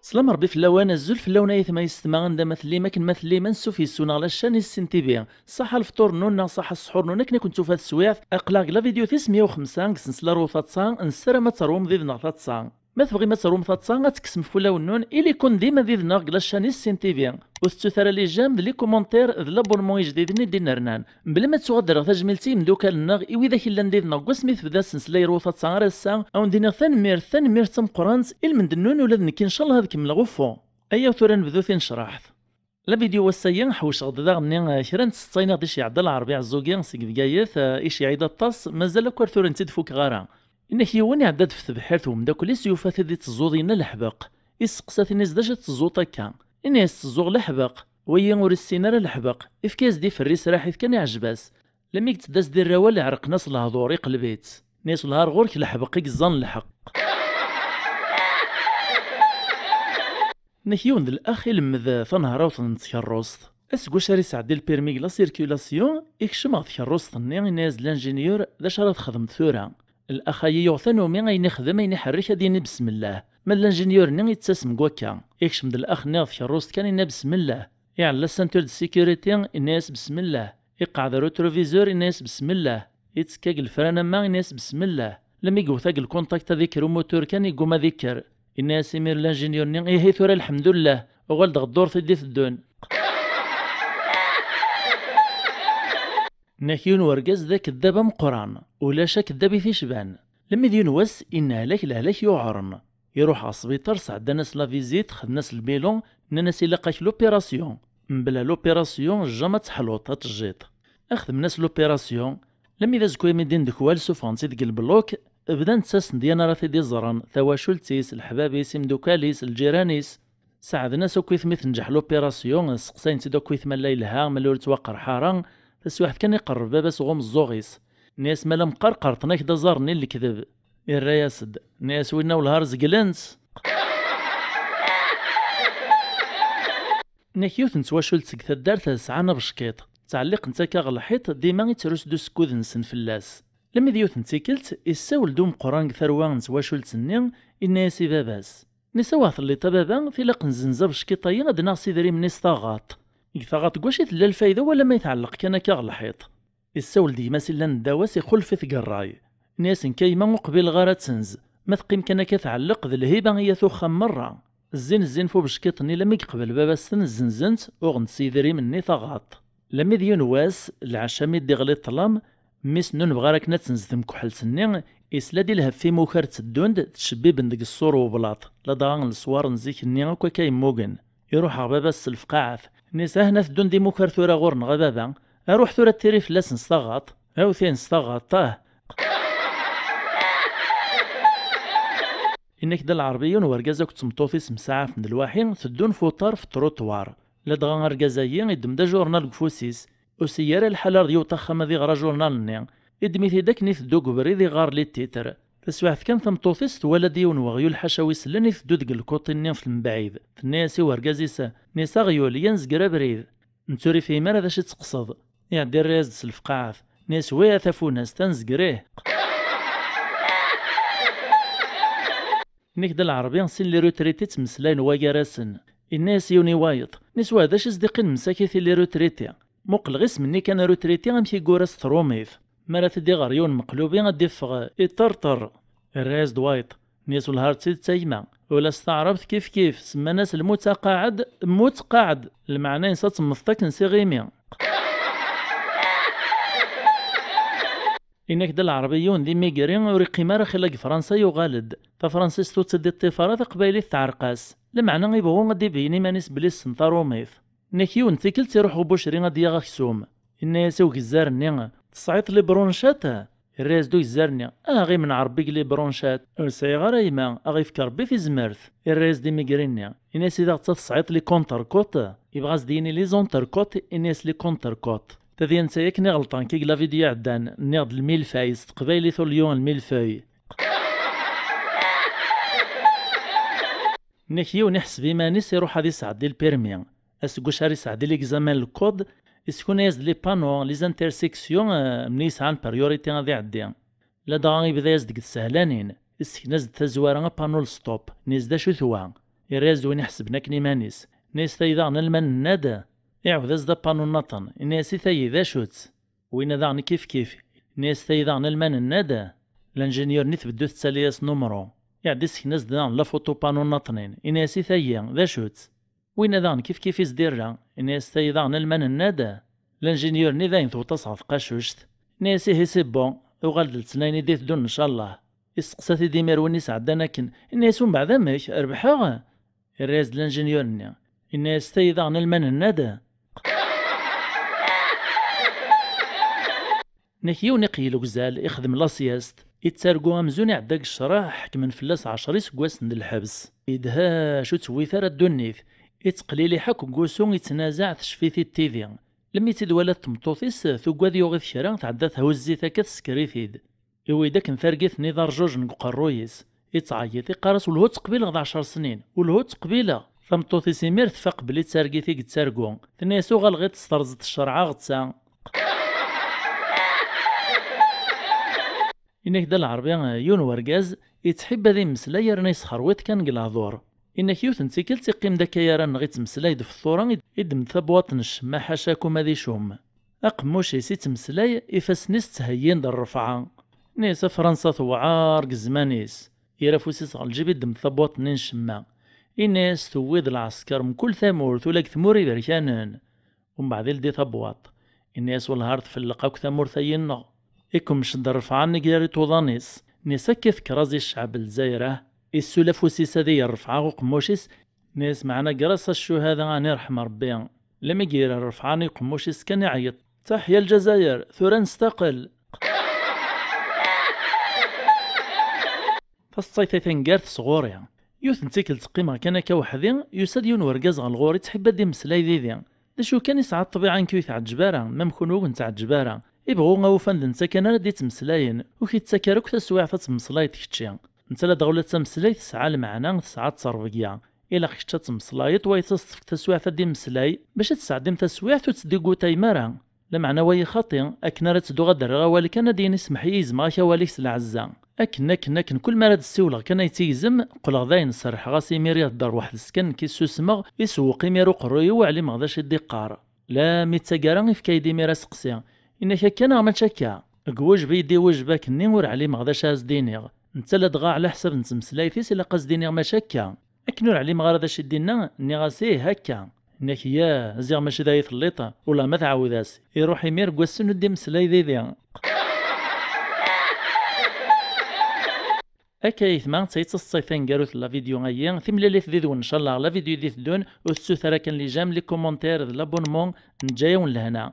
سلام ربي في اللوان الزول في اللون ايث ما يستمع عند مثلي ما كان مثلي ما نسو في السونا على الشان السنتيبيا صح الفطور نونا صح السحور نونا كنا كنتو في هاد السويعت اقلاق لا فيديو 905 كسنسلا رو فاتسان نسرا ما تروم ذيذنا فاتسان ما تبغي ما تروم فاتسان غتكسم فولا ونون إلي يكون ديما ذيذنا قلا الشان السنتيبيا وستثار لي جام لي كومونتير ذ لابونمون جديدين دينا رنان بلا ما تغادر تجميلتي من دوكا لنا إوي ذاك اللي نديرنا قسميت بدا سنسلا يرو فاتسان راسا او ندينا ثانمير تم قرانس المندنون ولا نكي ان شاء الله هذاك ملغوفو ايا ثورا نبدو ثين شرحت لا فيديو وسايا حوش غدا غني شران ستين غادي شي عبد الله العربي عزوكي سيك بكايث ايش عيد الطاس مازال كور ثورا نتي تفوك غارا انك يواني عداد في تبحيرت ومداك لي سيوفا تدي تزوضين الحبق يسقسات الناس داش تزوط هكا الناس تزوغ الحبق ويا ور السينار الحبق افكاز دي فريس راحيت كان يعجباس لما يتداس دير الروال يعرق ناس الهضور يقلبيت ناس الهار غورك الحبق يقزان الحق نكيون الاخ يلمذ ثنهار وتنتكروست اسكو شاري سعدي البيرمي لا سيركيلاسيون يكشم غا تكروست ني ناز لانجينيور داش راه تخدم ثورا الاخ يوثنو مي غاين يخدم ين يحرك ديني بسم الله من الانجينيور ني يتسم كواكا يكشم د الاخ ني تكروست كان ينا بسم الله يعلى سانتور دو سيكوريتي الناس بسم الله يقعد روتروفيزور الناس بسم الله يتسكاك الفرانه ما الناس بسم الله لما يقوثاق الكونتاكت هذيك الموتور كان يقوم ذكر الناس يمير الانجينيور ني هي ثورا الحمد لله وغالد غدور تدي في الدون ناكيون ورقاز ذاك الدابا مقران ولا شاك الدابي في شبان لما ديون واس ان هلاك الهلاك يوعرن يروح على السبيطار سعد ناس لا فيزيت خد ناس البيلون ناس الا قاش لوبيراسيون من بلا لوبيراسيون جا تحلوط تجيط اخدم ناس لوبيراسيون لما اذا زكوي مدين دكوال سوفانسي ديك البلوك بدا نتساس ديانا راه تيدي زران ثواشولتيس الحبابيس مدوكاليس الجيرانيس ساعد ناس وكيث مثل نجح لوبيراسيون سقساين تيدو كيث مالا يلها مالور توقر حاران بس واحد كان يقرب باباس غوم الزوغيس ناس مالا مقرقر طناك دا زارني الكذب الرياسد ناس وينا والهار زقلنس ناكيوث نتواشولت سك الدار تسعانا بشكيط تعليق نتا غا الحيط ديما يتروس دو سكوذ نسن فلاس لما ديوث نتيكلت يساول دوم قران ثروان نتواشولت نين الناس باباس نسا اللي طبابا في لاق نزنزا بشكيطايا غاد ناقصي دري من ثاغاط يثاغاط كواش تلا الفايده ولا ما يتعلق كان كاع الحيط يساول ديما سلا نداواس يخل في ثقراي ناس كايما مقبل غارة تنز ما تقيم كان كتعلق ذا الهيبه هي ثوخم مره الزين فو بشكيطني لما يقبل بابا سن الزنزنت وغنسي دري مني ثاغاط لما ديون واس العشامي دي غلي الطلام ميس نون بغا راك نتنز كحل سنين إسلا دي الهف في موكر تدوند تشبي بندق الصور وبلاط لا داغن الصوار نزيك النيا وكا كاين موغن يروح غبابا السلف قاعث نيسا هنا تدون دي موكر ثورا غورن غبابا اروح ثورا التريف لاس نستغط او ثين نستغط انك دا العربيون ورقازا كنت مطوفيس مسعاف من الواحين تدون فوطار في التروطوار لا دغا رقازايين يدم دا جورنال كفوسيس وسيارة الحالة ديو طخما ذي غرا جورنال نيا يدمي داك نيث دوك بري ذي غار لي تيتر بس واحد كان ثمطوفيس تولا ديون وغيو الحشاوي سلاني ثدو دق الكوطي نيا في المبعيد في الناسي ورقازيسا نيسا غيوليا نزقرا بريد نتوري في مال هذا شي تقصد يعدي الرياز سلف قاعث ناس ويا ثافو ناس تنزقريه نيك دا العربية نسين لي روتريتي تمسلاين واكاراسن الناس يوني وايط ناس هذا شي صديقين مساكيثي لي روتريتي موقل غيس مني كان روتريتي غمشي كوراس ثروميف مالا تدي غريون مقلوبين غادي يفغ يطرطر الرياز دوايط ناس الهار تسيد تايما ولا استعربت كيف سما ناس الموت قاعد موت قاعد المعنى ينسات مفتك نسي غيمي إنك دا العربيون دي ميقرين وريقي مارا خلاق فرنسا يغالد تا فرنسيستو تسدي الطفارات قبايلي تعرقاس المعنى يبغون غادي بيني مانيس بليس سنطاروميف نكيون تيكل تيروحو بوشري غادي يغاكسوم الناس وكزارني تصعيط لي برونشات الراس دو يزارني غي من عربي لي برونشات ارساي غير ايما غي فكر بي في زمرث الراس دي ميغرينيا الناس اذا تصعيط لي كونتر كوت يبغى زديني لي زونتر كوت الناس لي كونتر كوت تذي نسايا كني غلطان كي لا فيديو عدان نيض الميلفايز تقبايلي ثوليون الميلفاي نكيو نحسب ايمانيس يروح هادي سعدي البيرمي اسكو شاري سعدي ليكزامان الكود اسكون يزد لي بانو لي زانترسيكسيون مني يسعان بريوريتي غادي يعدي. لا دا يبدا يزد السهلانين اسكناز تزوارا بانو ستوب نيز دا شو ثوا يريز وين يحسبنا كني مانيس نيس تايدا المن نادا يعود ازدا بانو نطن نيسي تايدا شوت وين ذا كيف نيس تايدا المن نادا الانجينيور نيت بدو تسالياس نومرو يعد اسكناز دا لا فوتو بانو نطنين نيسي تايا ذا شوت وين ذا كيف يزديرا نيس تايدا المن نادا الانجينيور ني ذاين تصعد قاشوشت نيسي هي سي بون وغالد التنايني ديت دون ان شاء الله يسقساتي ديمير وين يسعدنا كن الناس من بعد ماك ربحها الرئيس الانجينيور نيا الناس تايدا المن الندى نكيو نقيلو غزال يخدم لاسياست يتسارقو امزون يعداك الشراح حكمن فلاس 10 سكواس ند الحبس يدها شو تسوي ثرى الدنيث يتقليلي حك كوسون يتنازع تشفيثي التيفي لمي تدولات تمطوطيس ثقوا ذي وغيث شرا تعدى تهوزي ثاكا تسكريثيد إويدا كنثارقيث نظار جوج نقرويس يتعيط يقارس ولهو تقبيله غدا 10 سنين ولهو تقبيله ثمطوطي سيمير تفاق بلي تسارقيثي قد تسارقو تنيسو غالغي تسترزت الشرعة غتسا إنك دا العربية يون ورقاز يتحب هذي مسلا راني يسخرويت كان قلاضور إنك يوث نتيكل تقيم داك ياران غي تمسلاي في الثورة يدم ثبواط نشما حاشاكم هذي شوم أقموش يسي تمسلاي إفاسنيس تهيين دا الرفعة نيس فرنسا ثوعار قزمانيس يرافوسيس غالجيب يدم ثبواط نشما إناس تويد العسكر من كل ثمورث ولاك ثموري بركانن ومن بعد يلدي ثبواط الناس والهار تفلقاك ثمور ثينا إكم مشد الرفعة نقدر توضانيس نيسا كيف كرازي الشعب الجزائره السلف وسيسادي الرفعة وقموشيس ناس معنا قراصة الشهادة غاني رحم ربي لما يجير الرفعاني قموشيس كان يعيط تحيا الجزائر ثورة نستقل فالصيفيتين قارت صغوريا يوث نتيكل تقيمة كان كوحدين يساد يون ورقاز غالغوري تحب دي مسلاي ذي دا شو كان يسعى الطبيعة نكو يتعجبارا ممكنو نتعجبارا يبغو غاو فندن سكنا دي تمسلاين وكي تسكروك تسويع تمسلاي تكتشي انت لا دغولا تمسلاي تسعى المعنى تسعى تصرفيا الا خشتا تمسلايط ويتصف تسويع تدي مسلاي باش تسعدم تسويع تديقو تايمارا لا معنى وي خاطي اكنا تدو غدر غوالي كان ديني سمح يزما كواليك العزة اكن كل ما راد السولغ كان يتيزم قل ذاين صرح غاسي ميريا دار واحد السكن كيسو سمغ يسوق ميرو قروي وعلي مغداش الدقار لا ميتساكارا في كايدي ميرا سقسي انك كان ما تشكا قوج بيدي وجبك نور علي مغداش هاز دينيغ انت لا دغا على حسب نتمسلايتيس الا قصديني ما شكا اكنور علي ما غادا شدينا ني غاسيه هكا انك يا زيغ ماشي دايث الليطه ولا ما تعاوداس يروح يمير كواسن دي مسلاي ذي اكايث ما تيتصيفين قالوت لا فيديو غيا ثملاليث ذي ان شاء الله لا فيديو ذي دون وتسو ثرا كان لي جام لي كومونتير لابونمون نجايون لهنا